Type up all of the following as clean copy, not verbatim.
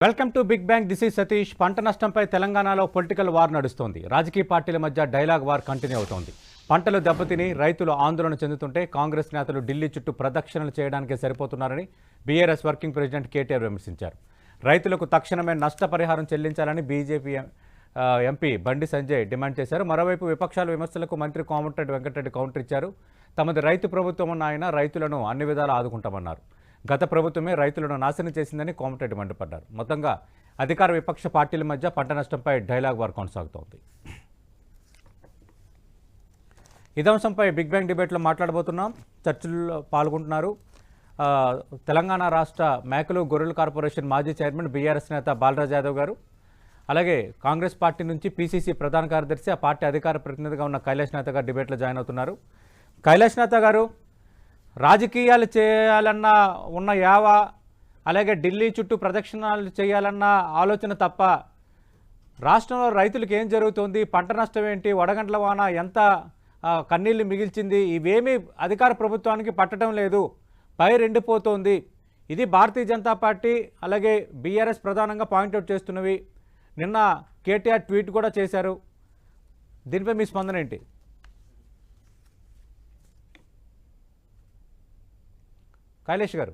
Welcome to Big Bang. This is Satish. పంట నష్టంపై తెలంగాణలో పొలిటికల్ వార్ నడుస్తోంది. రాజకీయ పార్టీల మధ్య డైలాగ్ వార్ కంటిన్యూ అవుతోంది. పంటలు దెబ్బతిని రైతులు ఆందోళన చెందుతుంటే కాంగ్రెస్ నేతలు ఢిల్లీ చుట్టూ ప్రదక్షిణలు చేయడానికే సరిపోతున్నారని బీఆర్ఎస్ వర్కింగ్ ప్రెసిడెంట్ కేటీఆర్ విమర్శించారు. రైతులకు తక్షణమే నష్టపరిహారం చెల్లించాలని BJP MP Bandi Sanjay demand చేశారు. మరోవైపు విపక్షాల విమర్శలకు మంత్రి కోమటిరెడ్డి వెంకటరెడ్డి కౌంటర్ ఇచ్చారు. తమది రైతు ప్రభుత్వం ఉన్న ఆయన రైతులను అన్ని విధాలా ఆదుకుంటామన్నారు. గత ప్రభుత్వమే రైతులను నాశనం చేసిందని కోమటిరెడ్డి మండిపడ్డారు. మొత్తంగా అధికార విపక్ష పార్టీల మధ్య పంట నష్టంపై డైలాగ్ వార్ కొనసాగుతోంది. ఇదే అంశంపై బిగ్ బ్యాంగ్ డిబేట్లో మాట్లాడబోతున్నాం. చర్చల్లో పాల్గొంటున్నారు తెలంగాణ రాష్ట్ర మేకలు గొర్రెల కార్పొరేషన్ మాజీ చైర్మన్ బీఆర్ఎస్ నేత బాలరాజ్ యాదవ్ గారు, అలాగే కాంగ్రెస్ పార్టీ నుంచి పీసీసీ ప్రధాన కార్యదర్శి ఆ పార్టీ అధికార ప్రతినిధిగా ఉన్న కైలాష్ నేత గారు డిబేట్లో జాయిన్ అవుతున్నారు. కైలాష్ నేత గారు, రాజకీయాలు చేయాలన్న ఉన్న యావ, అలాగే ఢిల్లీ చుట్టూ ప్రదక్షిణాలు చేయాలన్న ఆలోచన తప్ప రాష్ట్రంలో రైతులకు ఏం జరుగుతుంది, పంట నష్టం ఏంటి, వడగండ్ల వాన ఎంత కన్నీళ్లు మిగిల్చింది, ఇవేమీ అధికార ప్రభుత్వానికి పట్టడం లేదు, పైరు ఎండిపోతోంది. ఇది భారతీయ జనతా పార్టీ అలాగే బీఆర్ఎస్ ప్రధానంగా పాయింట్అవుట్ చేస్తున్నవి. నిన్న కేటీఆర్ ట్వీట్ కూడా చేశారు. దీనిపై మీ స్పందన ఏంటి? కైలాష్ గారు.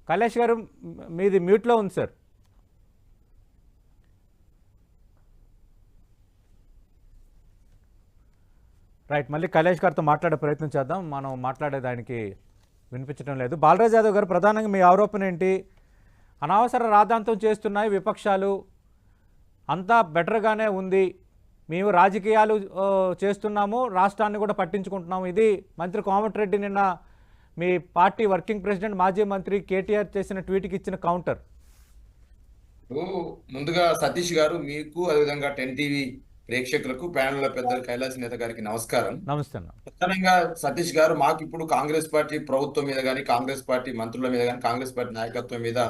కైలాష్ గారు, మీది మ్యూట్లో ఉంది సార్. రైట్, మళ్ళీ కైలాష్ గారితో మాట్లాడే ప్రయత్నం చేద్దాం. మనం మాట్లాడేదానికి వినిపించడం లేదు. బాలరాజ్ యాదవ్ గారు, ప్రధానంగా మీ ఆరోపణ ఏంటి? అనవసర రాద్ధాంతం చేస్తున్నాయి విపక్షాలు, అంతా బెటర్గానే ఉంది, మేము రాజకీయాలు చేస్తున్నాము, రాష్ట్రాన్ని కూడా పట్టించుకుంటున్నాము. ఇది మంత్రి కోమటిరెడ్డి నిన్న మీ పార్టీ వర్కింగ్ ప్రెసిడెంట్ మాజీ మంత్రి కేటీఆర్ చేసిన ట్వీట్కి ఇచ్చిన కౌంటర్. ముందుగా సతీష్ గారు, మీకు అదేవిధంగా 10 టీవీ ప్రేక్షకులకు, ప్యానెల్ పెద్దలు కైలాస్ నేత గారికి నమస్కారం. నమస్తే. ప్రధానంగా సతీష్ గారు, మాకు ఇప్పుడు కాంగ్రెస్ పార్టీ ప్రభుత్వం మీద కానీ, కాంగ్రెస్ పార్టీ మంత్రుల మీద కానీ, కాంగ్రెస్ పార్టీ నాయకత్వం మీద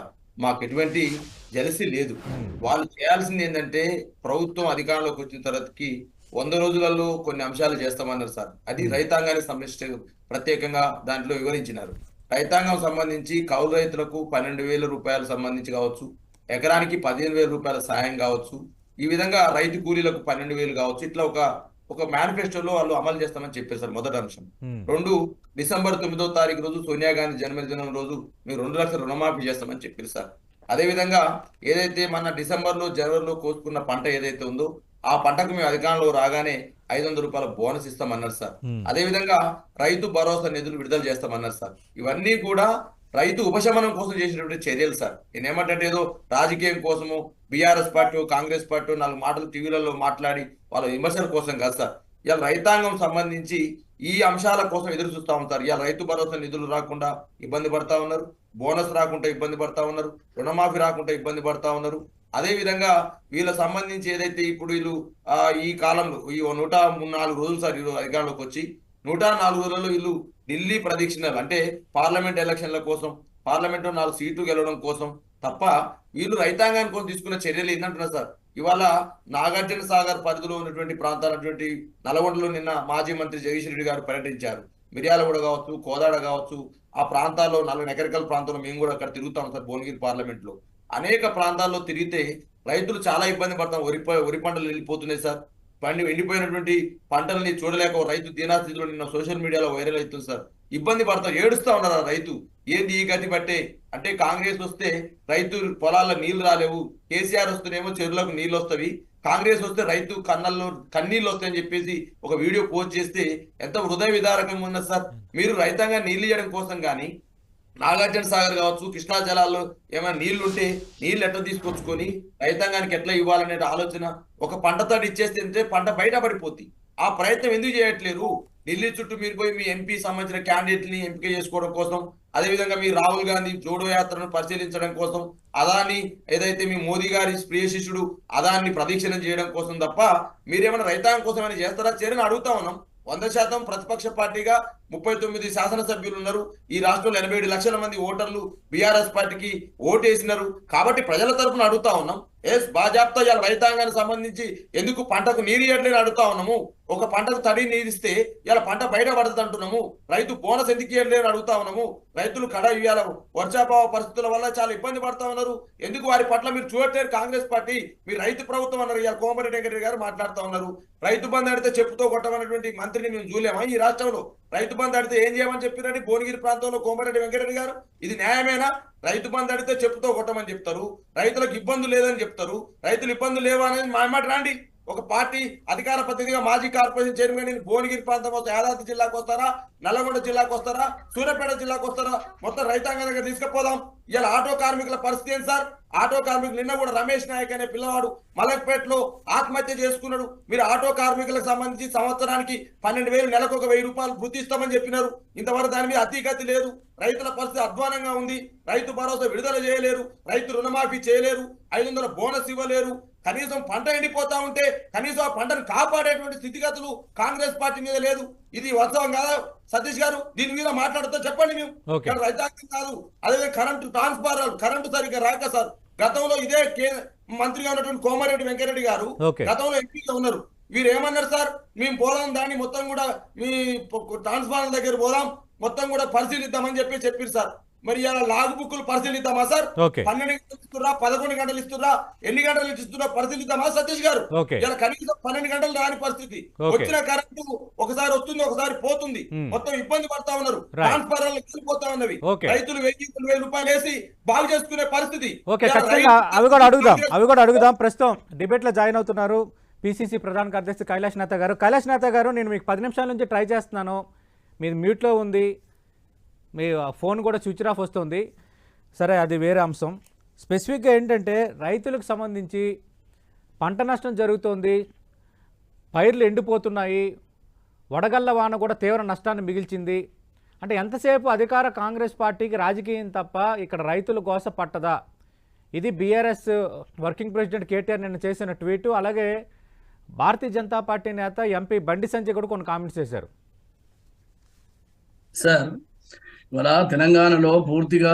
మాకు ఎటువంటి జలసి లేదు. వాళ్ళు చేయాల్సింది ఏంటంటే, ప్రభుత్వం అధికారంలోకి వచ్చిన తర్వాతకి 100 రోజులలో కొన్ని అంశాలు చేస్తామన్నారు సార్. అది రైతాంగానికి సంబంధించి ప్రత్యేకంగా దాంట్లో వివరించినారు. రైతాంగం సంబంధించి కౌలు రైతులకు 12,000 రూపాయలు సంబంధించి కావచ్చు, ఎకరానికి 15,000 రూపాయల సాయం కావచ్చు, ఈ విధంగా రైతు కూలీలకు 12,000 కావచ్చు, ఇట్లా ఒక మేనిఫెస్టోలో వాళ్ళు అమలు చేస్తామని చెప్పారు సార్. మొదటి అంశం. 2, డిసెంబర్ 9వ తారీఖు రోజు సోనియా గాంధీ జన్మదినం రోజు మేము 2 లక్షల రుణమాఫీ చేస్తామని చెప్పారు సార్. అదేవిధంగా ఏదైతే మన డిసెంబర్లో జనవరిలో కోసుకున్న పంట ఏదైతే ఉందో ఆ పంటకు మేము అధికారంలో రాగానే 500 రూపాయల బోనస్ ఇస్తామన్నారు సార్. అదేవిధంగా రైతు భరోసా నిధులు విడుదల చేస్తామన్నారు సార్. ఇవన్నీ కూడా రైతు ఉపశమనం కోసం చేసినటువంటి చర్యలు సార్. నేనేమంటే ఏదో రాజకీయం కోసము బీఆర్ఎస్ పార్టీ కాంగ్రెస్ పార్టీ 4 మాటలు టీవీలలో మాట్లాడి వాళ్ళ విమర్శల కోసం కాదు సార్. ఇవాళ రైతాంగం సంబంధించి ఈ అంశాల కోసం ఎదురు చూస్తా ఉంటారు. ఇవాళ రైతు భరోసా నిధులు రాకుండా ఇబ్బంది పడతా ఉన్నారు, బోనస్ రాకుండా ఇబ్బంది పడతా ఉన్నారు, రుణమాఫీ రాకుండా ఇబ్బంది పడతా ఉన్నారు. అదే విధంగా వీళ్ళ సంబంధించి ఏదైతే ఇప్పుడు వీళ్ళు ఈ కాలంలో ఈ 104 రోజులు సార్ వీళ్ళు అధికారంలోకి వచ్చి 104 రోజులలో వీళ్ళు ఢిల్లీ ప్రదక్షిణలు, అంటే పార్లమెంట్ ఎలక్షన్ల కోసం, పార్లమెంట్ లో 4 సీట్లు గెలవడం కోసం తప్ప వీళ్ళు రైతాంగాన్ని కోసం తీసుకున్న చర్యలు ఏంటంటున్నారు సార్. ఇవాళ నాగార్జున సాగర్ పరిధిలో ఉన్నటువంటి ప్రాంతాలటువంటి నల్గొండలో నిన్న మాజీ మంత్రి జగదీష్ రెడ్డి గారు పర్యటించారు. మిర్యాలగూడ కావచ్చు, కోదాడ కావచ్చు, ఆ ప్రాంతాల్లో 4 ఎకరికల ప్రాంతంలో మేము కూడా అక్కడ తిరుగుతాం సార్. భువనగిరి పార్లమెంట్ లో అనేక ప్రాంతాల్లో తిరిగితే రైతులు చాలా ఇబ్బంది పడతాం. వరి పంటలు వెళ్ళిపోతున్నాయి సార్. ఎండిపోయినటువంటి పంటల్ని చూడలేక రైతు దీనాస్థితిలో నిన్న సోషల్ మీడియాలో వైరల్ అవుతుంది సార్. ఇబ్బంది పడతాం, ఏడుస్తా ఉన్నారు ఆ రైతు. ఏంది ఈ గతి పట్టే అంటే, కాంగ్రెస్ వస్తే రైతు పొలాల్లో నీళ్లు రాలేవు, కేసీఆర్ వస్తేనేమో చెరువులకు నీళ్ళు వస్తాయి, కాంగ్రెస్ వస్తే రైతు కన్నీళ్ళు వస్తాయని చెప్పేసి ఒక వీడియో పోస్ట్ చేస్తే ఎంత హృదయ విదారకంగా ఉన్నది సార్. మీరు రైతాంగా నీళ్లు ఇవ్వడం కోసం కానీ నాగార్జున సాగర్ కావచ్చు, కృష్ణా జలాల్లో ఏమైనా నీళ్లు ఉంటే నీళ్లు ఎట్లా తీసుకొచ్చుకొని రైతాంగానికి ఎట్లా ఇవ్వాలనే ఆలోచన, ఒక పంటతో ఇచ్చేస్తే పంట బయట పడిపోతుంది. ఆ ప్రయత్నం ఎందుకు చేయట్లేరు? ఢిల్లీ చుట్టూ మీరు పోయి మీ ఎంపీ సంబంధించిన క్యాండిడేట్ ని ఎంపిక చేసుకోవడం కోసం, అదేవిధంగా మీ రాహుల్ గాంధీ జోడో యాత్రను పరిశీలించడం కోసం, అదాన్ని ఏదైతే మీ మోదీ గారి ప్రియ శిష్యుడు అదాన్ని ప్రదక్షిణం చేయడం కోసం తప్ప మీరేమైనా రైతాంగం కోసం ఏమైనా చేస్తారా? చేరని అడుగుతా ఉన్నాం. 100% ప్రతిపక్ష పార్టీగా 39 శాసనసభ్యులు ఉన్నారు. ఈ రాష్ట్రంలో 87 లక్షల మంది ఓటర్లు బీఆర్ఎస్ పార్టీకి ఓటేసినారు. కాబట్టి ప్రజల తరపున అడుగుతా ఉన్నాం, బాజాప్తా ఇవాళ రైతాంగానికి సంబంధించి ఎందుకు పంటకు నీరు ఇవ్వట్లేదు అడుగుతా ఉన్నాము. ఒక పంటకు తడి నీరిస్తే ఇలా పంట బయట పడుతుంది అంటున్నాము. రైతు బోనస్ ఎందుకు ఇవ్వట్లేదు అడుగుతా ఉన్నాము. రైతులు కడ ఇవ్వాల వర్షాభావ పరిస్థితుల వల్ల చాలా ఇబ్బంది పడతా ఉన్నారు. ఎందుకు వారి పట్ల మీరు చూడట్లేదు? కాంగ్రెస్ పార్టీ మీరు రైతు ప్రభుత్వం అన్నారు. ఇవాళ కోమటిరెడ్డి వెంకటరెడ్డి గారు మాట్లాడుతూ ఉన్నారు. రైతు బంధు అడితే చెప్పుతో కొట్టమన్నటువంటి మంత్రిని మేము చూలేమా ఈ రాష్ట్రంలో? రైతు బంధు అడితే ఏం చేయమని చెప్పినట్టు భువనగిరి ప్రాంతంలో కోమటిరెడ్డి వెంకటరెడ్డి గారు, ఇది న్యాయమేనా? రైతు బంధు అడితే చెప్పుతో కొట్టమని చెప్తారు, రైతులకు ఇబ్బంది లేదని చెప్తారు. రైతులు ఇబ్బందులు లేవా అనేది మా మాట రాండి. ఒక పార్టీ అధికార ప్రతినిధిగా మాజీ కార్పొరేషన్ చైర్మన్ భువనగిరి ప్రాంతం వస్తే యాదాద్రి జిల్లాకు వస్తారా, నల్లగొండ జిల్లాకు వస్తారా, సూర్యాపేట జిల్లాకు వస్తారా? మొత్తం రైతాంగం దగ్గర తీసుకుపోదాం. ఇలా ఆటో కార్మికుల పరిస్థితి ఏంటి సార్? ఆటో కార్మికులు నిన్న కూడా రమేష్ నాయక్ అనే పిల్లవాడు మలక్పేటలో ఆత్మహత్య చేసుకున్నాడు. మీరు ఆటో కార్మికులకు సంబంధించి సంవత్సరానికి 12,000 నెలకు ఒక 1,000 రూపాయలు వృత్తి ఇస్తామని చెప్పినారు. ఇంతవరకు దాని మీద అతిగతి లేదు. రైతుల పరిస్థితి అధ్వానంగా ఉంది. రైతు భరోసా విడుదల చేయలేరు, రైతు రుణమాఫీ చేయలేరు, 500 బోనస్ ఇవ్వలేరు. కనీసం పంట ఎండిపోతా ఉంటే కనీసం ఆ పంటను కాపాడేటువంటి స్థితిగతులు కాంగ్రెస్ పార్టీ మీద లేదు. ఇది వాస్తవం కాదా సతీష్ గారు? దీని మీద మాట్లాడుతూ చెప్పండి. మేము రైతాంగం కాదు. అదే కరెంటు ట్రాన్స్ఫార్మర్ కరెంటు సరిగ్గా రాక సార్, గతంలో ఇదే మంత్రిగా ఉన్నటువంటి కోమారెడ్డి వెంకటరెడ్డి గారు గతంలో ఎంపీగా ఉన్నారు. వీరు ఏమన్నారు సార్? మేము పోదాం, దాన్ని మొత్తం కూడా మీ ట్రాన్స్ఫార్మర్ దగ్గర పోదాం, మొత్తం కూడా పరిశీలిద్దామని చెప్పారు సార్. మరి ఇలా లాగ్ బుక్లు పరిశీలిద్దామా సార్? 12 గంటలు ఇస్తున్నా, 11 గంటలు ఇస్తున్నా, ఎన్ని గంటలు ఇస్తున్నా పరిశీలిద్దామా సతీష్ గారు? ఇలా కనీసం 12 గంటలు రాని పరిస్థితి. వచ్చిన కరెంటు ఒకసారి వస్తుంది, ఒకసారి పోతుంది. మొత్తం ఇబ్బంది పడతా ఉన్నారు. ట్రాన్స్ఫార్మర్లు వెళ్ళిపోతా ఉన్నవి. రైతులు 1,000 రూపాయలు వేసి బాగు చేసుకునే పరిస్థితి. అవి కూడా అడుగుదాం. ప్రస్తుతం డిబేట్ లో జాయిన్ అవుతున్నారు పిసిసి ప్రధాన కార్యదర్శి కైలాష్ నాథ గారు. కైలాష్ నాథ గారు, నేను మీకు 10 నిమిషాల నుంచి ట్రై చేస్తున్నాను. మీది మ్యూట్లో ఉంది, మీ ఫోన్ కూడా స్విచ్ ఆఫ్ వస్తుంది. సరే, అది వేరే అంశం. స్పెసిఫిక్గా ఏంటంటే రైతులకు సంబంధించి పంట నష్టం జరుగుతోంది, పైర్లు ఎండిపోతున్నాయి, వడగళ్ల వాన కూడా తీవ్ర నష్టాన్ని మిగిల్చింది. అంటే ఎంతసేపు అధికార కాంగ్రెస్ పార్టీకి రాజకీయం తప్ప ఇక్కడ రైతుల గోస పట్టదా? ఇది బీఆర్ఎస్ వర్కింగ్ ప్రెసిడెంట్ కేటీఆర్ నిన్న చేసిన ట్వీటు. అలాగే భారతీయ జనతా పార్టీ నేత ఎంపీ బండి సంజయ్ కూడా కొన్ని కామెంట్స్ చేశారు. సార్, ఇవాళ తెలంగాణలో పూర్తిగా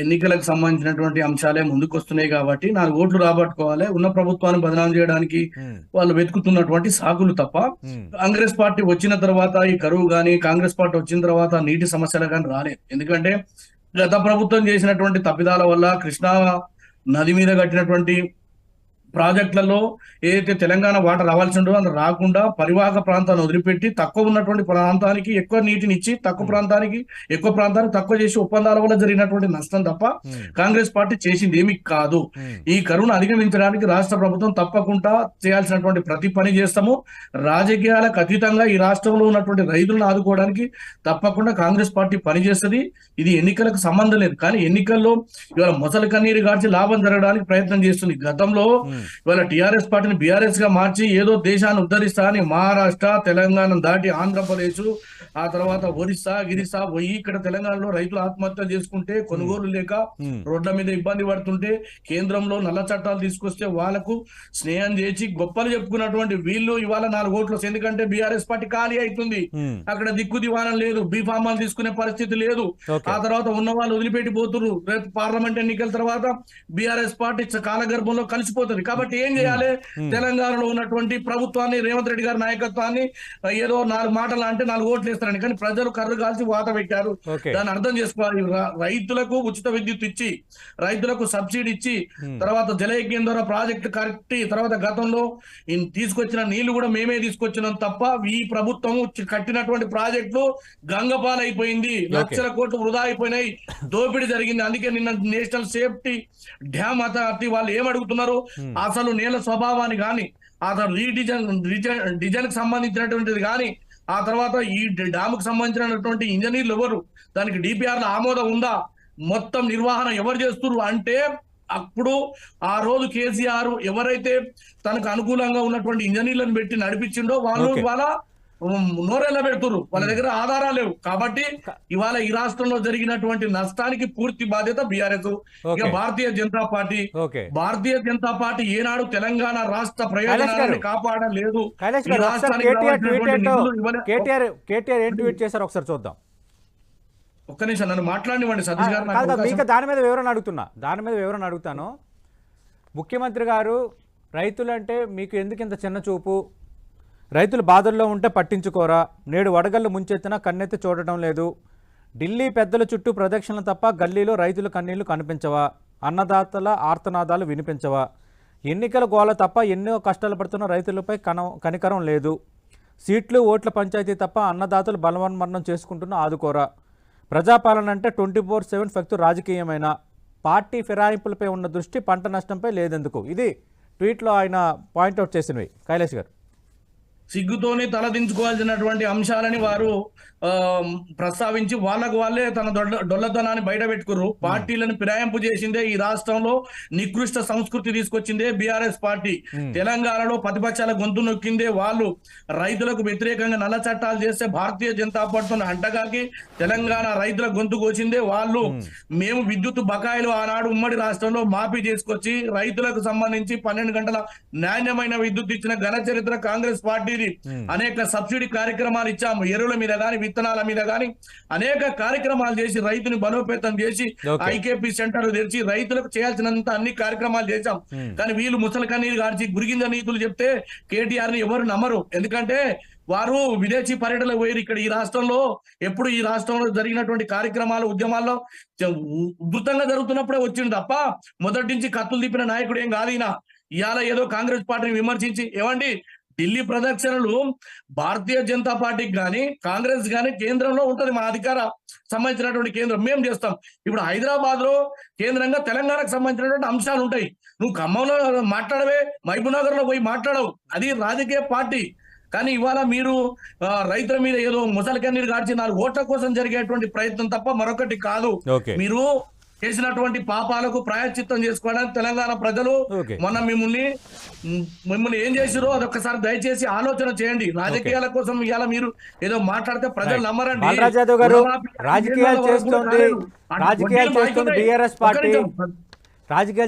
ఎన్నికలకు సంబంధించినటువంటి అంశాలే ముందుకు వస్తున్నాయి కాబట్టి 4 ఓట్లు రాబట్టుకోవాలి, ఉన్న ప్రభుత్వాన్ని బదనాం చేయడానికి వాళ్ళు వెతుకుతున్నటువంటి సాకులు తప్ప కాంగ్రెస్ పార్టీ వచ్చిన తర్వాత ఈ కరువు గాని, కాంగ్రెస్ పార్టీ వచ్చిన తర్వాత నీటి సమస్యలు కానీ రాలేదు. ఎందుకంటే గత ప్రభుత్వం చేసినటువంటి తప్పిదాల వల్ల కృష్ణా నది మీద కట్టినటువంటి ప్రాజెక్టులలో ఏదైతే తెలంగాణ వాటర్ రావాల్సి ఉండదో అది రాకుండా పరివాహక ప్రాంతాన్ని వదిలిపెట్టి తక్కువ ఉన్నటువంటి ప్రాంతానికి ఎక్కువ నీటిని ఇచ్చి తక్కువ ప్రాంతానికి తక్కువ చేసి ఒప్పందాల వల్ల జరిగినటువంటి నష్టం తప్ప కాంగ్రెస్ పార్టీ చేసింది ఏమి కాదు. ఈ కరువును అధిగమించడానికి రాష్ట్ర ప్రభుత్వం తప్పకుండా చేయాల్సినటువంటి ప్రతి పని చేస్తాము. రాజకీయాలకు అతీతంగా ఈ రాష్ట్రంలో ఉన్నటువంటి రైతులను ఆదుకోవడానికి తప్పకుండా కాంగ్రెస్ పార్టీ పనిచేస్తుంది. ఇది ఎన్నికలకు సంబంధం లేదు. కానీ ఎన్నికల్లో ఇవాళ మొసలి కన్నీరు గార్చి లాభం జరగడానికి ప్రయత్నం చేస్తుంది. గతంలో ఇవాళ టిఆర్ఎస్ పార్టీని బీఆర్ఎస్ గా మార్చి ఏదో దేశాన్ని ఉద్ధరిస్తా అని మహారాష్ట్ర, తెలంగాణ దాటి ఆంధ్రప్రదేశ్, ఆ తర్వాత ఒరిస్సా, గిరిసా పోయి ఇక్కడ తెలంగాణలో రైతులు ఆత్మహత్యలు చేసుకుంటే, కొనుగోలు లేక రోడ్ల మీద ఇబ్బంది పడుతుంటే, కేంద్రంలో నల్ల చట్టాలు తీసుకొస్తే వాళ్ళకు స్నేహం చేసి గొప్పలు చెప్పుకున్నటువంటి వీళ్ళు ఇవాళ 4 ఓట్లు. ఎందుకంటే బీఆర్ఎస్ పార్టీ ఖాళీ అవుతుంది, అక్కడ దిక్కు దివానం లేదు, బీఫామాలు తీసుకునే పరిస్థితి లేదు. ఆ తర్వాత ఉన్న వాళ్ళు వదిలిపెట్టి పోతున్నారు. రేపు పార్లమెంట్ ఎన్నికల తర్వాత బీఆర్ఎస్ పార్టీ కాలగర్భంలో కలిసిపోతుంది. కాబట్టి ఏం చేయాలి? తెలంగాణలో ఉన్నటువంటి ప్రభుత్వాన్ని, రేవంత్ రెడ్డి గారి నాయకత్వాన్ని ఏదో 4 మాటలు అంటే 4 ఓట్లు వేస్తారని, కానీ ప్రజలు కర్రు కాల్చి వాత పెట్టారు. దాన్ని అర్థం చేసుకోవాలి. రైతులకు ఉచిత విద్యుత్ ఇచ్చి, రైతులకు సబ్సిడీ ఇచ్చి, తర్వాత జలయజ్ఞం ద్వారా ప్రాజెక్టు కట్టి, తర్వాత గతంలో తీసుకొచ్చిన నీళ్లు కూడా మేమే తీసుకొచ్చినాం తప్ప ఈ ప్రభుత్వం కట్టినటువంటి ప్రాజెక్టులు గంగపాలైపోయింది. లక్షల కోట్లు వృధా అయిపోయినాయి, దోపిడీ జరిగింది. అందుకే నిన్న నేషనల్ సేఫ్టీ డ్యామ్ అథారిటీ వాళ్ళు ఏమడుగుతున్నారు? అసలు నేల స్వభావాన్ని కానీ, ఆ తర్వాత డిజైన్ కి సంబంధించినటువంటిది కానీ, ఆ తర్వాత ఈ డ్యామ్ కు సంబంధించినటువంటి ఇంజనీర్లు ఎవరు, దానికి డిపిఆర్ లో ఆమోదం ఉందా, మొత్తం నిర్వహణ ఎవరు చేస్తున్నారు అంటే, అప్పుడు ఆ రోజు కేసీఆర్ ఎవరైతే తనకు అనుకూలంగా ఉన్నటువంటి ఇంజనీర్లను పెట్టి నడిపించిండో వాళ్ళు ఇవాళ నోరెళ్ళ పెడుతున్నారు. వాళ్ళ దగ్గర ఆధారాలు లేవు. కాబట్టి ఇవాళ ఈ రాష్ట్రంలో జరిగినటువంటి నష్టానికి పూర్తి బాధ్యత బీఆర్ఎస్. ఇక భారతీయ జనతా పార్టీ ఏనాడు తెలంగాణ రాష్ట్ర ప్రయోజనాలను కాపాడలేదు. కేటీఆర్ ఏం ట్వీట్ చేశారు ఒకసారి చూద్దాం. ఒక్క నిమిషం నన్ను మాట్లాడివ్వండి సతీష్ గారు. మీకు దాని మీద వివరణ అడుగుతాను. ముఖ్యమంత్రి గారు రైతులంటే మీకు ఎందుకు ఇంత చిన్న చూపు, రైతులు బాధల్లో ఉంటే పట్టించుకోరా, నేడు వడగళ్ళు ముంచెత్తినా కన్నెత్తి చూడటం లేదు, ఢిల్లీ పెద్దల చుట్టూ ప్రదక్షిణలు తప్ప గల్లీలో రైతుల కన్నీళ్లు కనిపించవా, అన్నదాతల ఆర్తనాదాలు వినిపించవా, ఎన్నికల గోల తప్ప ఎన్నో కష్టాలు పడుతున్న రైతులపై కనికరం లేదు, సీట్లు ఓట్ల పంచాయతీ తప్ప అన్నదాతలు బలవన్మరణం చేసుకుంటున్న ఆదుకోరా, ప్రజాపాలన అంటే 24/7 ఫక్తు రాజకీయమైన, పార్టీ ఫిరాయింపులపై ఉన్న దృష్టి పంట నష్టంపై లేదెందుకు. ఇది ట్వీట్లో ఆయన పాయింట్అవుట్ చేసినవి. కైలాష్ గారు, సిగ్గుతోనే తలదించుకోవాల్సినటువంటి అంశాలని వారు ప్రస్తావించి వాళ్ళకు వాళ్ళే తన డొల్లతనాన్ని బయట పెట్టుకుర్రు. పార్టీలను ఫిరాయింపు చేసిందే ఈ రాష్ట్రంలో నికృష్ట సంస్కృతి తీసుకొచ్చిందే బీఆర్ఎస్ పార్టీ. తెలంగాణలో ప్రతిపక్షాల గొంతు నొక్కిందే వాళ్ళు. రైతులకు వ్యతిరేకంగా నల్ల చట్టాలు చేస్తే భారతీయ జనతా పార్టీ అంటగాకి తెలంగాణ రైతుల గొంతు కోసిందే వాళ్ళు. మేము విద్యుత్ బకాయిలు ఆనాడు ఉమ్మడి రాష్ట్రంలో మాఫీ చేసుకొచ్చి రైతులకు సంబంధించి 12 గంటల నాణ్యమైన విద్యుత్ ఇచ్చిన ఘన చరిత్ర కాంగ్రెస్ పార్టీది. అనేక సబ్సిడీ కార్యక్రమాలు ఇచ్చాము. ఎరువుల మీద గాని విత్తనాల మీద గాని అనేక కార్యక్రమాలు చేసి రైతుని బలోపేతం చేసి ఐకేపీ సెంటర్లు తెరిచి రైతులకు చేయాల్సినంత అన్ని కార్యక్రమాలు చేశాం. కానీ వీళ్ళు ముసలి కన్నీరు గార్చి గురిగింజ నీతులు చెప్తే కేటీఆర్ ని ఎవరు నమ్మరు. ఎందుకంటే వారు విదేశీ పర్యటనలు పోయి ఇక్కడ ఈ రాష్ట్రంలో ఎప్పుడు ఈ రాష్ట్రంలో జరిగినటువంటి కార్యక్రమాలు ఉద్యమాల్లో ఉధృతంగా జరుగుతున్నప్పుడే వచ్చింది తప్ప మొదటి నుంచి కత్తులు తిప్పిన నాయకుడు ఏం కాదు ఈయన. ఇవాళ ఏదో కాంగ్రెస్ పార్టీని విమర్శించి ఏమండి ఢిల్లీ ప్రదక్షిణలు భారతీయ జనతా పార్టీకి కానీ కాంగ్రెస్ కానీ కేంద్రంలో ఉంటది. మా అధికార సంబంధించినటువంటి కేంద్రం మేము చేస్తాం. ఇప్పుడు హైదరాబాద్ లో కేంద్రంగా తెలంగాణకు సంబంధించినటువంటి అంశాలు ఉంటాయి. నువ్వు ఖమ్మంలో మాట్లాడవే, మహబూబ్ నగర్ లో పోయి మాట్లాడవు. అది రాజకీయ పార్టీ. కానీ ఇవాళ మీరు రైతుల మీద ఏదో ముసలి కన్నీరు గార్చి 4 ఓట్ల కోసం జరిగేటువంటి ప్రయత్నం తప్ప మరొకటి కాదు. మీరు చేసినటువంటి పాపాలకు ప్రాయశ్చిత్తం చేసుకోవడానికి తెలంగాణ ప్రజలు మొన్న మిమ్మల్ని ఏం చేసిరో అదొకసారి దయచేసి ఆలోచన చేయండి. రాజకీయాల కోసం ఇవాళ మీరు ఏదో మాట్లాడితే ప్రజలు నమ్మరండి. రాజకీయాలు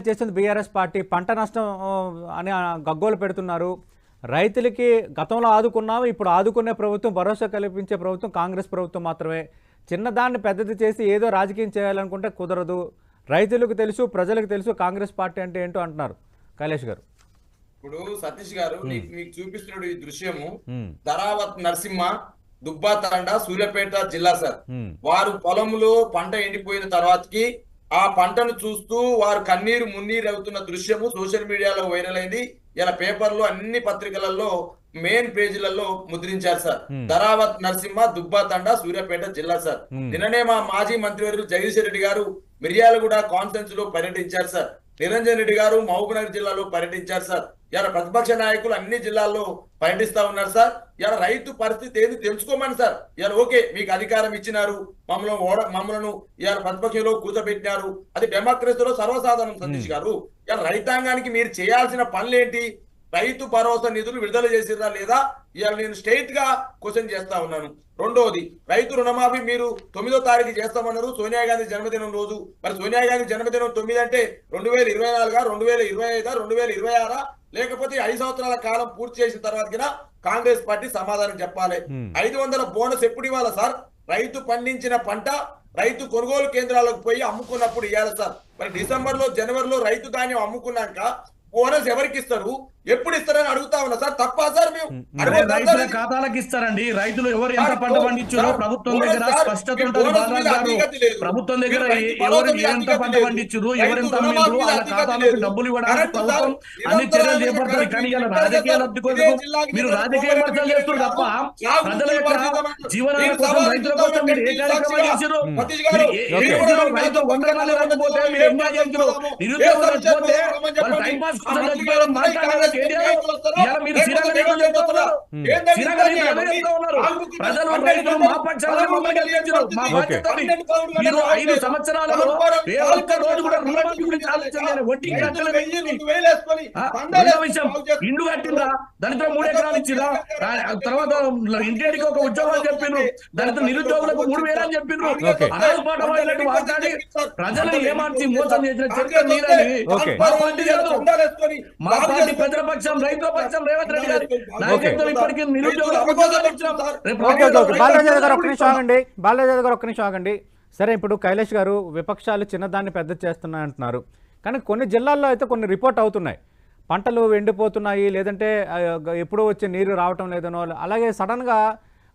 చేస్తుంది బీఆర్ఎస్ పార్టీ. పంట నష్టం అని గగ్గోలు పెడుతున్నారు. రైతులకి గతంలో ఆదుకున్నాము, ఇప్పుడు ఆదుకునే ప్రభుత్వం, భరోసా కల్పించే ప్రభుత్వం కాంగ్రెస్ ప్రభుత్వం మాత్రమే. చిన్నదాన్ని పెద్దది చేసి ఏదో రాజకీయం చేయాలనుకుంటే కుదరదు. రైతులకు తెలుసు, ప్రజలకు తెలుసు కాంగ్రెస్ పార్టీ అంటే ఏంటో అంటున్నారు. కైలాష్ గారు, ఇప్పుడు సతీష్ గారు మీకు చూపిస్తున్నాడు ఈ దృశ్యము. ధరావత్ నరసింహ, దుబ్బాతండ, సూర్యాపేట జిల్లా సార్. వారు పొలంలో పంట ఎండిపోయిన తర్వాతకి ఆ పంటను చూస్తూ వారు కన్నీరు మున్నీరు అవుతున్న దృశ్యము సోషల్ మీడియాలో వైరల్ అయింది. ఇలా పేపర్లో అన్ని పత్రికలలో మెయిన్ పేజీలలో ముద్రించారు సార్. ధరావత్ నరసింహ, దుబ్బాతండ, సూర్యాపేట జిల్లా సార్. నిన్ననే మా మాజీ మంత్రివర్యులు జగదీశ్వర్ రెడ్డి గారు మిర్యాలగూడ కాన్ఫరెన్స్ లో పర్యటించారు సార్. నిరంజన్ రెడ్డి గారు మహబూబ్నగర్ జిల్లాలో పర్యటించారు సార్. ఇలా ప్రతిపక్ష నాయకులు అన్ని జిల్లాల్లో పర్యటిస్తా ఉన్నారు సార్. ఇలా రైతు పరిస్థితి ఏంది తెలుసుకోమని సార్. ఇలా ఓకే మీకు అధికారం ఇచ్చినారు, మమ్మలను ఇలా ప్రతిపక్షంలో కూర్చోబెట్టినారు, అది డెమోక్రసీలో సర్వసాధారణం సతీష్ గారు. ఇలా రైతాంగానికి మీరు చేయాల్సిన పనులేంటి? రైతు భరోసా నిధులు విడుదల చేసిరా లేదా? ఇవాళ నేను స్ట్రైట్ గా క్వశ్చన్ చేస్తా ఉన్నాను. రెండోది, రైతు రుణమాఫీ మీరు 9వ తారీఖు చేస్తామన్నారు, సోనియా గాంధీ జన్మదినం రోజు. మరి సోనియా గాంధీ జన్మదినం 9 అంటే 2024, 2025, 2026, లేకపోతే 5 సంవత్సరాల కాలం పూర్తి చేసిన తర్వాత కాంగ్రెస్ పార్టీ సమాధానం చెప్పాలి. 500 బోనస్ ఎప్పుడు ఇవ్వాలి సార్? రైతు పండించిన పంట రైతు కొనుగోలు కేంద్రాలకు పోయి అమ్ముకున్నప్పుడు ఇవ్వాలి సార్. మరి డిసెంబర్లో, జనవరిలో రైతు ధాన్యం అమ్ముకున్నాక బోనస్ ఎవరికి ఇస్తారు, ఎప్పుడు ఇస్తారని అడుగుతా ఉన్నా సార్. తప్ప సార్ మేము రైతుల ఖాతాలకు ఇస్తారండి. రైతులు ఎవరు ఎంత పంట పండించారో ప్రభుత్వం దగ్గర స్పష్టత ఉంటుంది. ప్రభుత్వం దగ్గర ఎవరు ఎంత పంట పండించారు, ఎవరెంత అమ్మిండ్రు, వాళ్ళ ఖాతాలకు డబ్బులు ఇవ్వడానికి ప్రభుత్వం అన్ని చర్యలు చేపడుతుంది. కానీ ఇలా రాజకీయ లబ్ధి కోసం మీరు రాజకీయ విమర్శలు చేస్తారు తప్ప ప్రజల యొక్క జీవనాల కోసం, రైతుల కోసం మీరు ఏ కార్యక్రమం చేశారు? రైతు 100 రాకపోతే మీరు ఎంజాయ్ చేస్తారు. నిరుద్యోగులు చచ్చిపోతే వాళ్ళు టైం పాస్ కోసం చచ్చిపోయారు. మాట్లాడాలి కేటీఆర్ ఇవాళ మీరు శ్రీరంగ నీతులు చెప్తా ఉన్నారు. శ్రీరంగ నీతులు ఎలా చెప్తా ఉన్నారు? ప్రజలు రైతులు మా పక్షాన మమ్మల్ని గెలిపించారు. మా బాధ్యత అది. మీరు 5 సంవత్సరాలలో ఏ ఒక్క రోజు కూడా రుణమాఫీ గురించి ఆలోచించలేదు. వడ్డీ కట్టలు వెయ్యింది. రెండో విషయం, ఇండ్లు కట్టిందా? దళితులు 3 ఎకరాలు ఇచ్చిరా? తర్వాత ఇంటికి ఒక ఉద్యోగాలు చెప్పిండ్రు. దళిత నిరుద్యోగులకు 3,000 అని చెప్పిండ్రు. అనాథపాట వాళ్ళని మాట్లాడి ప్రజలు ఏమార్చి మోసం చేసిన చరిత్ర నీరని మా పార్టీ కాదు. మా పార్టీ ప్రజల పక్షం, రైతుల పక్షం రేవంత్ రెడ్డి గారి నాయకత్వం ఇప్పటికీ నిరుద్యోగులకు ఉద్యోగాలు ఇచ్చినాం. బాలరాజు గారు ఒక్క నిమిషం ఆగండి. సరే, ఇప్పుడు కైలాష్ గారు విపక్షాలు చిన్నదాన్ని పెద్ద చేస్తున్నాయి అంటున్నారు. కానీ కొన్ని జిల్లాల్లో అయితే కొన్ని రిపోర్ట్ అవుతున్నాయి, పంటలు ఎండిపోతున్నాయి, లేదంటే ఎప్పుడో వచ్చే నీరు రావటం లేదనో, అలాగే సడన్గా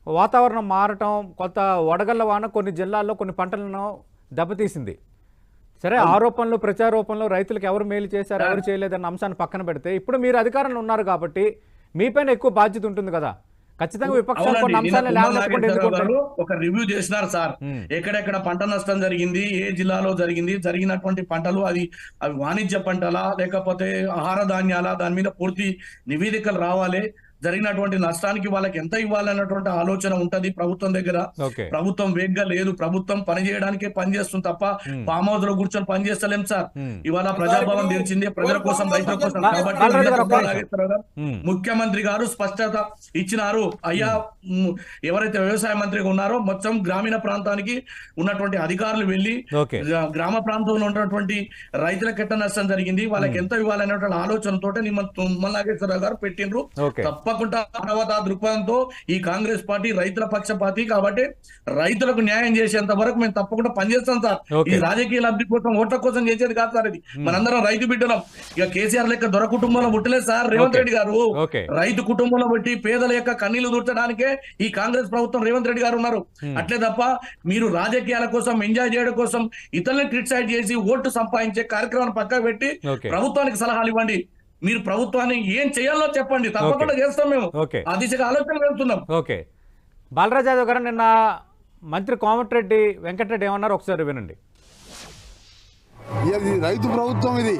వాతావరణం మారటం, కొత్త వడగళ్ల వాన కొన్ని జిల్లాల్లో కొన్ని పంటలను దెబ్బతీసింది. సరే, ఆరోపణలు ప్రచారోపణలు రైతులకు ఎవరు మేలు చేశారు ఎవరు చేయలేదన్న అంశాన్ని పక్కన పెడితే, ఇప్పుడు మీరు అధికారంలో ఉన్నారు కాబట్టి మీపైన ఎక్కువ బాధ్యత ఉంటుంది కదా. ఖచ్చితంగా విపక్షాలు కొన్ని అంశాలను ఒక రివ్యూ చేసినారు సార్. ఎక్కడెక్కడ పంట నష్టం జరిగింది, ఏ జిల్లాలో జరిగింది, జరిగినటువంటి పంటలు అవి వాణిజ్య పంటలా లేకపోతే ఆహార ధాన్యాలా, దాని మీద పూర్తి నివేదికలు రావాలి. జరిగినటువంటి నష్టానికి వాళ్ళకి ఎంత ఇవ్వాలన్నటువంటి ఆలోచన ఉంటది ప్రభుత్వం దగ్గర. ప్రభుత్వం వేగ్గా లేదు, ప్రభుత్వం పని చేయడానికే పనిచేస్తుంది తప్ప ఫామ్ హౌస్ లో కూర్చొని పని చేస్తలేం సార్. ఇవాళ ప్రజాభవన్ తెరిచింది ప్రజల కోసం, రైతుల కోసం. కాబట్టి ముఖ్యమంత్రి గారు స్పష్టత ఇచ్చినారు. అయ్యా, ఎవరైతే వ్యవసాయ మంత్రిగా ఉన్నారో మొత్తం గ్రామీణ ప్రాంతానికి ఉన్నటువంటి అధికారులు వెళ్లి గ్రామ ప్రాంతంలో ఉన్నటువంటి రైతులకు ఎట్ట నష్టం జరిగింది, వాళ్ళకి ఎంత ఇవ్వాలనేటువంటి ఆలోచనతో తుమ్మల నాగేశ్వరరావు గారు పెట్టిండ్రు. తప్పకుండా మానవతా దృక్పథంతో ఈ కాంగ్రెస్ పార్టీ రైతుల పక్షపాతి కాబట్టి రైతులకు న్యాయం చేసేంత వరకు మేము తప్పకుండా పనిచేస్తాం సార్. ఈ రాజకీయ లబ్ధి కోసం, ఓట్ల కోసం చేసేది కాదు సార్. ఇది మనందరం రైతు బిడ్డలం. ఇక కేసీఆర్ లెక్క దొర కుటుంబంలో పుట్టలేదు సార్ రేవంత్ రెడ్డి గారు. రైతు కుటుంబంలో బట్టి పేదల యొక్క కన్నీళ్లు దూర్చడానికే ఈ కాంగ్రెస్ ప్రభుత్వం, రేవంత్ రెడ్డి గారు ఉన్నారు. అట్లే తప్ప మీరు రాజకీయాల కోసం, ఎంజాయ్ చేయడం కోసం ఇతరులను క్రిటిసైజ్ చేసి ఓట్లు సంపాదించే కార్యక్రమాన్ని పక్కకు పెట్టి ప్రభుత్వానికి సలహాలు ఇవ్వండి. మీరు ప్రభుత్వాన్ని ఏం చేయాలో చెప్పండి, తప్పకుండా చేస్తాం. మేము ఆ దిశగా ఆలోచన వెళ్తున్నాం. ఓకే, బాలరాజు యాదవ్ గారు, నిన్న మంత్రి కోమటిరెడ్డి వెంకటరెడ్డి ఏమన్నారు ఒకసారి వినండి. ఇది రైతు ప్రభుత్వం. ఇది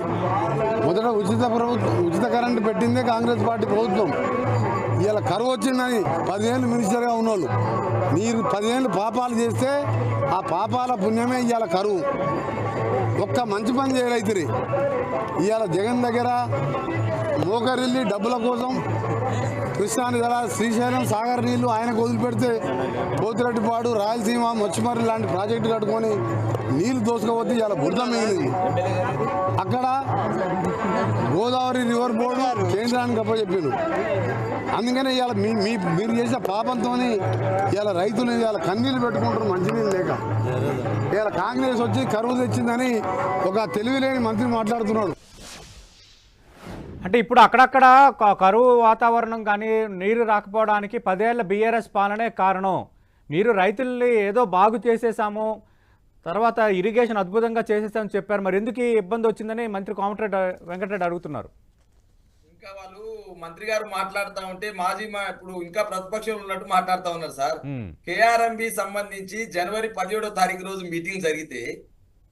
మొదట ఉచిత కరెంటు పెట్టిందే కాంగ్రెస్ పార్టీ ప్రభుత్వం. ఇవాళ కరువు వచ్చిందని 10 ఏళ్ళు మినిస్టర్గా ఉన్నోళ్ళు, మీరు 10 ఏళ్ళు పాపాలు చేస్తే ఆ పాపాల పుణ్యమే ఇవాళ కరువు. ఒక్క మంచి పని చేయరైతురి. ఇవాళ జగన్ దగ్గర మోకరిల్లి డబ్బుల కోసం కృష్ణాని ధర, శ్రీశైలం సాగర్ నీళ్లు ఆయనకు వదిలిపెడితే పోతిరెడ్డిపాడు, రాయలసీమ, మొచ్చిమర్రి లాంటి ప్రాజెక్టు కట్టుకొని నీళ్లు దోసుకపోతే ఇవాళ బురద మిగిలింది. అక్కడ గోదావరి రివర్ బోర్డు కేంద్రానికి అప్పచెప్పారు. అందుకనే ఇవాళ మీరు చేసిన పాపంతో ఇవాళ రైతులు ఇవాళ కన్నీళ్ళు పెట్టుకుంటారు మంచినీళ్ళు లేక. ఇవాళ కాంగ్రెస్ వచ్చి కరువు తెచ్చిందని ఒక తెలివిలేని మంత్రి మాట్లాడుతున్నాడు. అంటే ఇప్పుడు అక్కడక్కడ కరువు వాతావరణం కానీ నీరు రాకపోవడానికి 10 ఏళ్ల బీఆర్ఎస్ పాలనే కారణం. మీరు రైతుల్ని ఏదో బాగు చేసేసాము, తర్వాత ఇరిగేషన్ అద్భుతంగా చేసేసామని చెప్పారు. మరి ఎందుకు ఈ ఇబ్బంది వచ్చిందని మంత్రి కోమటిరెడ్డి వెంకటరెడ్డి అడుగుతున్నారు. ఇంకా వాళ్ళు మంత్రి గారు మాట్లాడుతూ ఉంటే ఇప్పుడు ఇంకా ప్రతిపక్షంలో ఉన్నట్టు మాట్లాడుతూ ఉన్నారు సార్. కేఆర్ఎంబి సంబంధించి జనవరి 17వ తారీఖు రోజు మీటింగ్ జరిగితే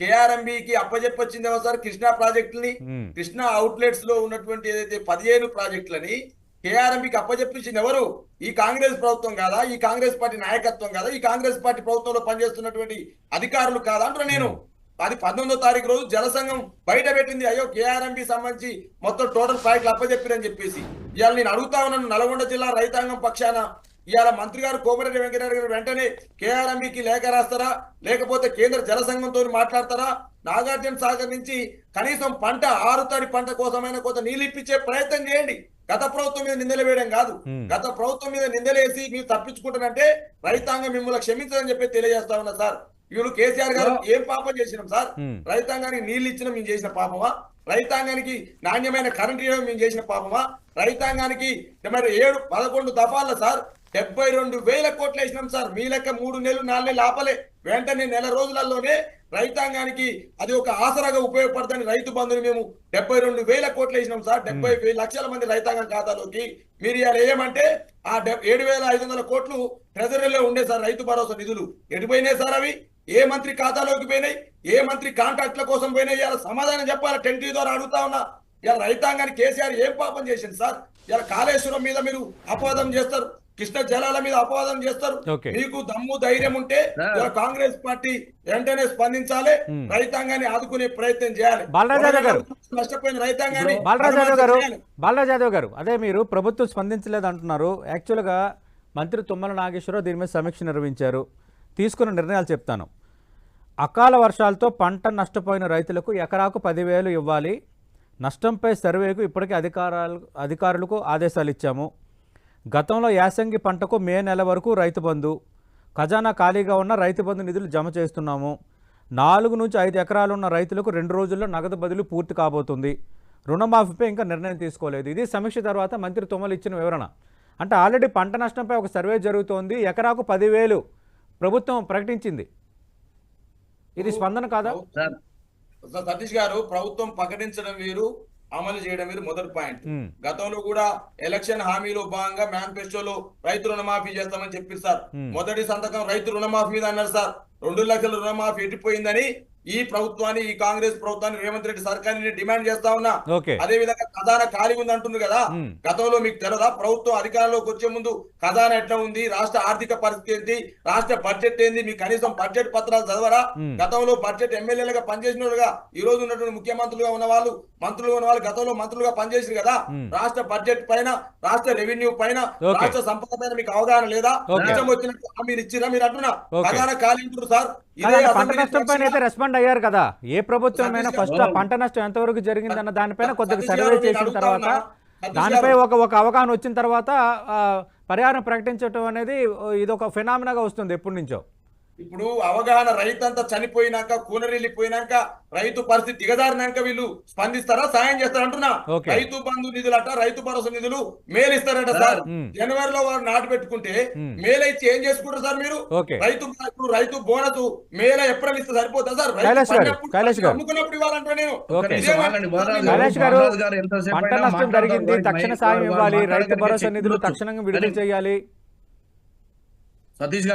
కేఆర్ఎంబికి అప్పచెప్పొచ్చింది సార్ కృష్ణా ప్రాజెక్టులని, కృష్ణా అవుట్లెట్స్ లో ఉన్నటువంటి ఏదైతే 15 ప్రాజెక్టులని కేఆర్ఎంబికి అప్పచెప్పించింది ఎవరు? ఈ కాంగ్రెస్ ప్రభుత్వం కాదా? ఈ కాంగ్రెస్ పార్టీ నాయకత్వం కాదా? ఈ కాంగ్రెస్ పార్టీ ప్రభుత్వంలో పనిచేస్తున్నటువంటి అధికారులు కాదా అంటున్నా నేను. అది 19వ తారీఖు రోజు జలసంఘం బయట పెట్టింది. అయ్యో, కేఆర్ఎంబి సంబంధించి మొత్తం టోటల్ ప్రాజెక్టులు అప్పచెప్పిరని చెప్పేసి. ఇవాళ నేను అడుగుతా ఉన్నాను, నల్గొండ జిల్లా రైతాంగం పక్షాన ఇవాళ మంత్రి గారు కోమటిరెడ్డి వెంకటరెడ్డి గారు వెంటనే కేఆర్ఎంబికి లేఖ రాస్తారా, లేకపోతే కేంద్ర జలసంఘంతో మాట్లాడతారా? నాగార్జున సాగర్ నుంచి కనీసం పంట 6 తడి పంట కోసమైనా కొంత నీళ్ళు ఇప్పించే ప్రయత్నం చేయండి. గత ప్రభుత్వం మీద నిందలు వేయడం కాదు. గత ప్రభుత్వం మీద నిందలేసి మీరు తప్పించుకుంటారంటే రైతాంగం మిమ్మల్ని క్షమించదని చెప్పి తెలియజేస్తా ఉన్నా సార్. వీళ్ళు కేసీఆర్ గారు ఏం పాపం చేసినాం సార్? రైతాంగానికి నీళ్లు ఇచ్చిన మేము చేసిన పాపమా? రైతాంగానికి నాణ్యమైన కరెంట్ ఇవ్వడం మేము చేసిన పాపమా? రైతాంగానికి మరి 11 దఫాల సార్ 72,000 కోట్లు వేసినాం సార్. మీ లెక్క 3 నెలలు 4 నెలలు ఆపలే. వెంటనే నెల రోజులలోనే రైతాంగానికి అది ఒక ఆసరాగా ఉపయోగపడుతుంది. రైతు బంధుని మేము 72,000 కోట్లు వేసినాం సార్. 70 లక్షల మంది రైతాంగం ఖాతాలోకి. మీరు ఇవాళ ఏమంటే ఆ 7,500 కోట్లు ట్రెజరీలో ఉండే సార్ రైతు భరోసా నిధులు ఎటుపోయినాయి సార్? అవి ఏ మంత్రి ఖాతాలోకి పోయినాయి? ఏ మంత్రి కాంట్రాక్ట్ల కోసం పోయినాయి? ఇవాళ సమాధానం చెప్పాలి. 10T ద్వారా అడుగుతా ఉన్నా. ఇలా రైతాంగాన్ని కేసీఆర్ ఏం పాపం చేసింది సార్? ఇలా కాళేశ్వరం మీద మీరు అపవాదం చేస్తారు, కృష్ణ జలాల మీద అపవాదం చేస్తారు. మీకు దమ్ము ధైర్యం ఉంటే ఇలా కాంగ్రెస్ పార్టీ వెంటనే స్పందించాలి, రైతాంగాన్ని ఆదుకునే ప్రయత్నం చేయాలి. నష్టపోయిన రైతాంగాన్ని బాలరాజ్ యాదవ్ గారు, అదే మీరు ప్రభుత్వం స్పందించలేదు అంటున్నారు. యాక్చువల్గా మంత్రి తుమ్మల నాగేశ్వరరావు దీని మీద సమీక్ష నిర్వహించారు. తీసుకున్న నిర్ణయాలు చెప్తాను. అకాల వర్షాలతో పంట నష్టపోయిన రైతులకు ఎకరాకు 10,000 ఇవ్వాలి. నష్టంపై సర్వేకు ఇప్పటికే అధికారులకు ఆదేశాలు ఇచ్చాము. గతంలో యాసంగి పంటకు మే నెల వరకు రైతు బంధు, ఖజానా ఖాళీగా ఉన్న రైతు బంధు నిధులు జమ చేస్తున్నాము. 4 నుంచి 5 ఎకరాలు ఉన్న రైతులకు 2 రోజుల్లో నగదు బదిలీ పూర్తి కాబోతుంది. రుణమాఫీపై ఇంకా నిర్ణయం తీసుకోలేదు. ఇది సమీక్ష తర్వాత మంత్రి తుమ్మల ఇచ్చిన వివరణ. అంటే ఆల్రెడీ పంట నష్టంపై ఒక సర్వే జరుగుతోంది, ఎకరాకు 10,000 ప్రభుత్వం ప్రకటించింది. ఇది స్పందన కాదా? సతీష్ గారు, ప్రభుత్వం ప్రకటించడం వేరు, అమలు చేయడం వేరు. మొదటి పాయింట్, గతంలో కూడా ఎలక్షన్ హామీలో భాగంగా మేనిఫెస్టోలో రైతు రుణమాఫీ చేస్తామని చెప్పారు సార్. మొదటి సంతకం రైతు రుణమాఫీ మీద అన్నారు సార్. 2 లక్షల రుణమాఫీ ఎట్టిపోయిందని ఈ ప్రభుత్వాన్ని, ఈ కాంగ్రెస్ ప్రభుత్వాన్ని, రేవంత్ రెడ్డి సర్కార్ని డిమాండ్ చేస్తా ఉన్నా. అదే విధంగా ఖజానా ఖాళీ ఉంది అంటున్నారు కదా. గతంలో మీకు తెలదా? ప్రభుత్వం అధికారంలోకి వచ్చే ముందు ఖజానా ఎట్లా ఉంది, రాష్ట్ర ఆర్థిక పరిస్థితి ఏంటి, రాష్ట్ర బడ్జెట్ ఏంది, మీకు కనీసం బడ్జెట్ పత్రాలు చదవరా? గతంలో బడ్జెట్ ఎమ్మెల్యేలుగా పనిచేసినట్టుగా ఈ రోజు ఉన్నటువంటి ముఖ్యమంత్రులుగా ఉన్న వాళ్ళు, మంత్రులుగా ఉన్న వాళ్ళు గతంలో మంత్రులుగా పనిచేసారు కదా. రాష్ట్ర బడ్జెట్ పైన, రాష్ట్ర రెవెన్యూ పైన, రాష్ట్ర సంపద పైన మీకు అవగాహన లేదా? వచ్చినట్టు హామీలు ఇచ్చిరా? మీరు అంటున్నా ఖజానా ఖాళీ ఉంటుంది సార్. పంట నష్టం పైన అయితే రెస్పాండ్ అయ్యారు కదా. ఏ ప్రభుత్వం అయినా ఫస్ట్ పంట నష్టం ఎంతవరకు జరిగిందన్న దానిపైన కొద్దిగా సర్వే చేసిన తర్వాత, దానిపై ఒక అవగాహన వచ్చిన తర్వాత పరిహారం ప్రకటించడం అనేది ఇది ఒక ఫెనామినాగా వస్తుంది ఎప్పటి నుంచో. ఇప్పుడు అవగాహన, రైతంతా చనిపోయినాక, కూనరిల్లిపోయినాక, రైతు పరిస్థితి దిగజారినాక వీళ్ళు స్పందిస్తారా, సాయం చేస్తారా అంటున్నా. రైతు బంధు నిధులట, రైతు భరోసా నిధులు మేలిస్తారట సార్. జనవరిలో వారు నాటు పెట్టుకుంటే మేల ఇచ్చి ఏం చేసుకుంటారు సార్ మీరు? రైతు బోనస్ మేల ఏప్రిల్ ఇస్తే సరిపోతా సార్? అమ్ముకున్నప్పుడు ఇవ్వాలంటే నేను పంట నష్టం జరిగింది, తక్షణ సాయం ఇవ్వాలి, రైతు భరోసా నిధులు తక్షణంగా విడుదల చేయాలి. సతీష్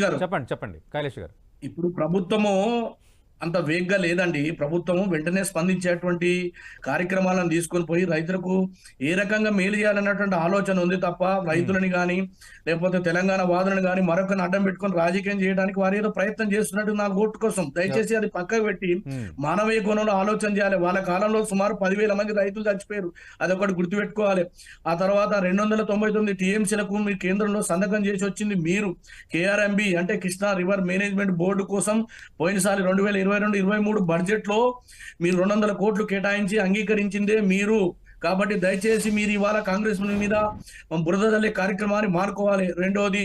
గారు చెప్పండి కైలేష్ గారు. ఇప్పుడు ప్రభుత్వము అంత వేగంగా లేదండి. ప్రభుత్వము వెంటనే స్పందించేటువంటి కార్యక్రమాలను తీసుకొని పోయి రైతులకు ఏ రకంగా మేలు చేయాలన్నటువంటి ఆలోచన ఉంది తప్ప, రైతులని కానీ లేకపోతే తెలంగాణ వాదులను కానీ మరొకరిని అడ్డం పెట్టుకొని రాజకీయం చేయడానికి వారు ఏదో ప్రయత్నం చేస్తున్నట్టు నా ఓటు కోసం. దయచేసి అది పక్కకు పెట్టి మానవీయ కోణంలో ఆలోచన చేయాలి. వాళ్ళ కాలంలో సుమారు 10,000 మంది రైతులు చచ్చిపోయారు, అదొకటి గుర్తుపెట్టుకోవాలి. ఆ తర్వాత 299 టీఎంసీలకు మీ కేంద్రంలో సంతకం చేసి వచ్చింది మీరు. కేఆర్ఎంబి అంటే కృష్ణా రివర్ మేనేజ్మెంట్ బోర్డు కోసం పోయినసారి 2022-23 బడ్జెట్ లో మీరు 200 కోట్లు కేటాయించి అంగీకరించిందే మీరు. కాబట్టి దయచేసి మీరు ఇవాళ కాంగ్రెస్ మీద బురద జల్లే కార్యక్రమాన్ని మానుకోవాలి. రెండోది,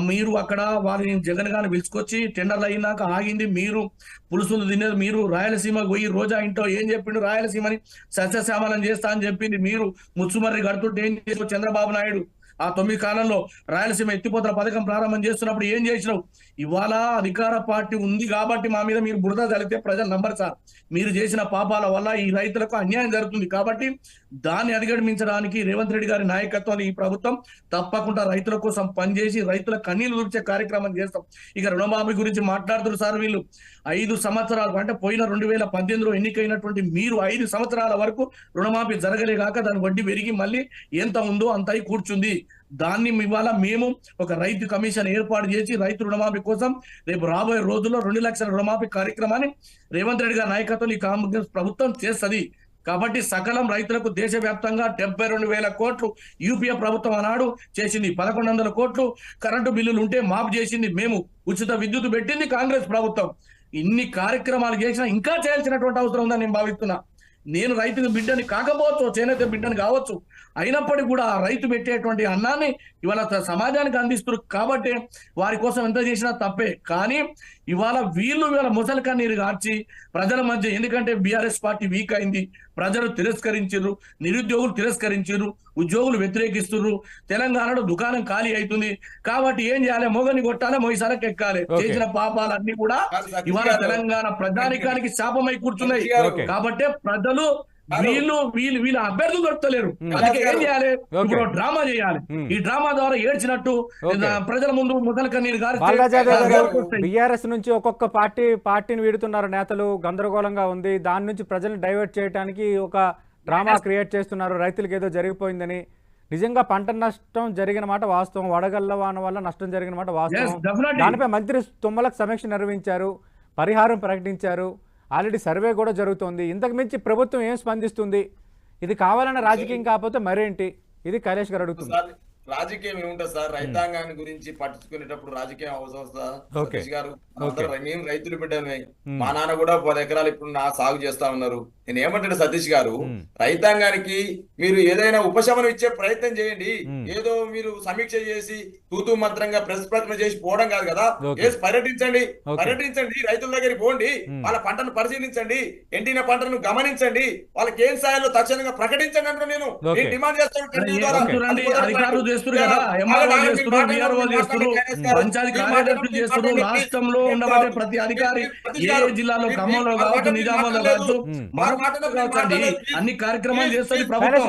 మీరు అక్కడ వారిని జగన్ గారిని పిలుచుకొచ్చి టెండర్లు అయినాక ఆగింది మీరు, పులుసులు తినేది మీరు. రాయలసీమకు పోయి రోజా ఇంట్లో ఏం చెప్పిండు, రాయలసీమని సస్యశ్యామలం చేస్తా అని చెప్పింది మీరు. ముచ్చుమర్రి కడుతుంటే ఏం చేసావు చంద్రబాబు నాయుడు? ఆ 9 కాలంలో రాయలసీమ ఎత్తిపోతల పథకం ప్రారంభం చేస్తున్నప్పుడు ఏం చేసినావు? ఇవాళ అధికార పార్టీ ఉంది కాబట్టి మా మీద మీరు బురద చల్లితే ప్రజలు నంబర్ సార్. మీరు చేసిన పాపాల వల్ల ఈ రైతులకు అన్యాయం జరుగుతుంది. కాబట్టి దాన్ని అధిగమించడానికి రేవంత్ రెడ్డి గారి నాయకత్వంలో ఈ ప్రభుత్వం తప్పకుండా రైతుల కోసం పనిచేసి రైతుల కన్నీళ్లు తుడిచే కార్యక్రమం చేస్తాం. ఇక రుణమాఫీ గురించి మాట్లాడుతున్నారు సార్. వీళ్ళు 5 సంవత్సరాలు అంటే పోయిన 2018లో ఎన్నికైనటువంటి మీరు 5 సంవత్సరాల వరకు రుణమాఫీ జరగలేగాక దాని వడ్డీ పెరిగి మళ్ళీ ఎంత ఉందో అంత అయి కూర్చుంది. దాన్ని ఇవాళ మేము ఒక రైతు కమిషన్ ఏర్పాటు చేసి రైతు రుణమాఫీ కోసం రేపు రాబోయే రోజుల్లో 2 లక్షల రుణమాఫీ కార్యక్రమాన్ని రేవంత్ రెడ్డి గారి నాయకత్వంలో ఈ కాంగ్రెస్ ప్రభుత్వం చేస్తుంది. కాబట్టి సకలం రైతులకు దేశవ్యాప్తంగా 72,000 కోట్లు యూపీఏ ప్రభుత్వం ఆనాడు చేసింది. 1,100 కోట్లు కరెంటు బిల్లులు ఉంటే మాఫ్ చేసింది మేము. ఉచిత విద్యుత్ పెట్టింది కాంగ్రెస్ ప్రభుత్వం. ఇన్ని కార్యక్రమాలు చేసినా ఇంకా చేయాల్సినటువంటి అవసరం ఉందని నేను భావిస్తున్నా. నేను రైతు బిడ్డని కాకపోవచ్చు, చేనేత బిడ్డని కావచ్చు, అయినప్పటికీ కూడా ఆ రైతు పెట్టేటువంటి అన్నాన్ని ఇవాళ సమాజానికి అందిస్తున్నారు. కాబట్టి వారి కోసం ఎంత చేసినా తప్పే. కానీ ఇవాళ ముసలి కన్నీరు కార్చి ప్రజల మధ్య, ఎందుకంటే బీఆర్ఎస్ పార్టీ వీక్ అయింది, ప్రజలు తిరస్కరించారు, నిరుద్యోగులు తిరస్కరించారు, ఉద్యోగులు వ్యతిరేకిస్తున్నారు, తెలంగాణలో దుకాణం ఖాళీ అవుతుంది. కాబట్టి ఏం చేయాలి? మొగని కొట్టాలి, మొయిసలకు ఎక్కాలి. చేసిన పాపాలన్నీ కూడా ఇవాళ తెలంగాణ ప్రజానికానికి శాపమై కూర్చున్నాయి. కాబట్టి ప్రజలు వీళ్ళ అభ్యర్థులు దొరకలేరు. అందుకే ఏం చేయాలి, ఇప్పుడు డ్రామా చేయాలి. ఈ డ్రామా ద్వారా ఏడ్చినట్టు ప్రజల ముందు ముసలి కన్నీరు బీఆర్ఎస్ నుంచి ఒక్కొక్క పార్టీని వీడుతున్నారు నేతలు, గందరగోళంగా ఉంది. దాని నుంచి ప్రజల్ని డైవర్ట్ చేయడానికి ఒక డ్రామా క్రియేట్ చేస్తున్నారు. రైతులకు ఏదో జరిగిపోయిందని. నిజంగా పంట నష్టం జరిగిన మాట వాస్తవం, వడగళ్ల వాన వల్ల నష్టం జరిగిన మాట వాస్తవం. దానిపై మంత్రి తుమ్మలకు సమీక్ష నిర్వహించారు, పరిహారం ప్రకటించారు, ఆల్రెడీ సర్వే కూడా జరుగుతోంది. ఇంతకు మించి ప్రభుత్వం ఏం స్పందిస్తుంది? ఇది కావాలన్న రాజకీయం కాకపోతే మరేంటి? ఇది కైలాష్ గారు అడుగుతుంది. రాజకీయం ఏముంటుంది సార్? రైతాంగాన్ని గురించి పట్టించుకునేటప్పుడు రాజకీయం అవసరం సార్. సతీష్ గారు మేము రైతులు బిడ్డమే, మా నాన్న కూడా 10 ఎకరాలు ఇప్పుడు సాగు చేస్తా ఉన్నారు. నేను ఏమంటాడు సతీష్ గారు, రైతాంగానికి మీరు ఏదైనా ఉపశమనం ఇచ్చే ప్రయత్నం చేయండి. ఏదో మీరు సమీక్ష చేసి తూతూ మంత్రంగా ప్రెస్ ప్రకటన చేసి పోవడం కాదు కదా. పర్యటించండి, రైతుల దగ్గరికి పోండి, వాళ్ళ పంటను పరిశీలించండి, ఎండిన పంటను గమనించండి, వాళ్ళకి ఏం స్థాయిలో తక్షణంగా ప్రకటించండి అంటే నేను డిమాండ్ చేస్తాను. రాష్ట్రంలో ఉండబడే ప్రతి అధికారి ఏ జిల్లాలో, ఖమ్మంలో కావచ్చు, నిజామాబాద్ కావచ్చు, అన్ని కార్యక్రమాలు చేస్తుంది ప్రభుత్వం.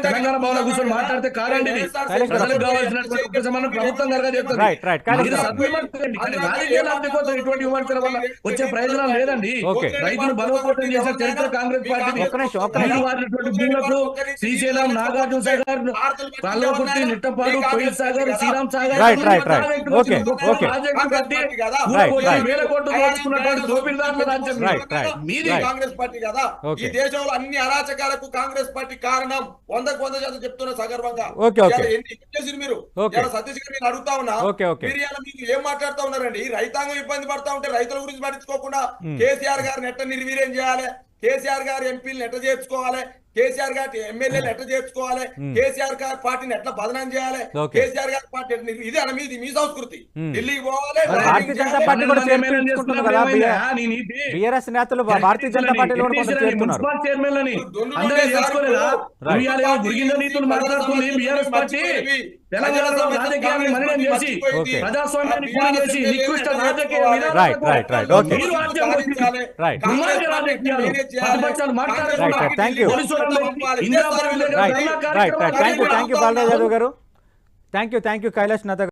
తెలంగాణ భవన్ కూర్చొని మాట్లాడితే కాదండి, ప్రజలకు కావాల్సినటువంటి ఉపశమనం ప్రభుత్వం కనుక చేస్తుంది. ఇటువంటి విమర్శల వల్ల వచ్చే ప్రయోజనం లేదండి. రైతును బలోపేతం చేసిన చరిత్ర కాంగ్రెస్ పార్టీ. భూములకు శ్రీశైలం, నాగార్జున సాగర్, కల్వకుర్తి, నిట్టపాడు, కోయిల్ సాగర్, శ్రీరామ్ సాగర్ ప్రాజెక్టు కట్టి వేల కోట్లు దోచుకున్నటువంటి దోపిడిదారుల రాజ్యం మీది కాంగ్రెస్ పార్టీ కదా. ఈ దేశంలో అన్ని అరాచకాలకు కాంగ్రెస్ పార్టీ కారణం. 100% చెప్తున్నా సగర్వంగా. మీరు సతీష్ గారు నేను అడుగుతా ఉన్నా, మీరు ఏం మాట్లాడుతా ఉన్నారండి? రైతాంగం ఇబ్బంది పడతా ఉంటే రైతుల గురించి పట్టించుకోకుండా కేసీఆర్ గారిని ఎట్ట నిర్వీర్యం చేయాలి, కేసీఆర్ గారి ఎంపీలను ఎట్ట చేర్చుకోవాలి, కేసీఆర్ గారి ఎమ్మెల్యేలు ఎట్లా చేర్చుకోవాలి, కేసీఆర్ గారి పార్టీని ఎట్లా బదనాం చేయాలి, కేసీఆర్ గారి పార్టీ ఇది అని మీది మీ సంస్కృతి. ఢిల్లీకి పోవాలి. భారతీయ జనతా పార్టీ కూడా చేర్చుకుంటున్నారు కదా, బీఆర్ఎస్ నేతలు భారతీయ జనతా పార్టీలో కూడా చేరుతున్నారు. తెలంగాణలో రాజకీయాన్ని మలినం చేసి ప్రజాస్వామ్యాన్ని కూలి చేసి నికృష్ట రాజకీయ ప్రతిపక్షాలు మాట్లాడకుండా థ్యాంక్ యూ బాలరాజ్ యాదవ్ గారు. Thank you Kailash Nath.